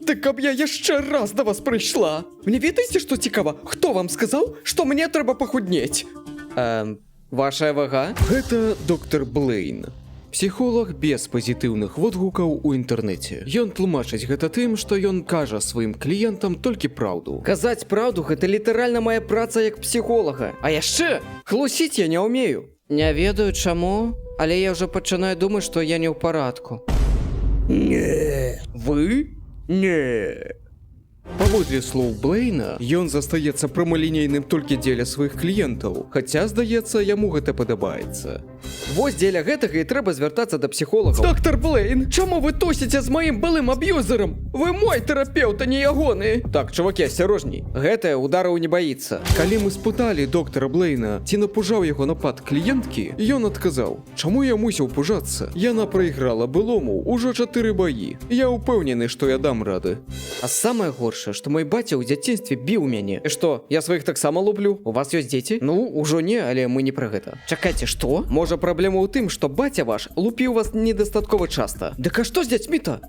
хочете, каб я ще раз до вас прийшла? Мені ведаеце, што цікава, хто вам сказаў, што мне трэба пахуднець? Ваша вага? Гэта доктор Блейн. Псіхолог без пазітыўных водгукаў у інтэрнэце. Ён тлумачыць гэта тым, што ён кажа сваім кліентам толькі праўду. Казаць праўду гэта літаральна моя праца як псіхолага. А яшчэ хлусіць я не ўмею. Не ведаю чаму, але я ўжо пачынаю думаць, што я не ў парадку. Не. Вы? Не. Паводле слоў Блейна, ён застаецца прамалінейным толькі дзеля сваіх кліентаў, хаця, здаецца, яму гэта падабаецца. Вось дзеля гэтага і трэба звяртацца да псіхолагаў. Доктор Блейн, чаму вы тусіце з маім былым аб'юзерам? Вы мой тэрапеўт, а не ягоны. Так, чувакі, асцярожней. Гэтае удараў не баіцца. Калі мы спыталі доктара Блейна, ці напужаў яго напад кліенткі, ён адказаў: чаму я мусіў пужацца? Яна прайграла былому ўжо 4 баі. Я ўпэўнены, што я дам рады. А самае горшае, што мой баця ў дзяцінстве біў мяне. І што, я сваіх таксама люблю? У вас ёсць дзеці? Ну, ужо не, але мы не пра гэта. Чакайце, што? Можа, праблема ў тым, што баця ваш лупіў вас недастаткова часта. Дык а што з дзяцьмі-то?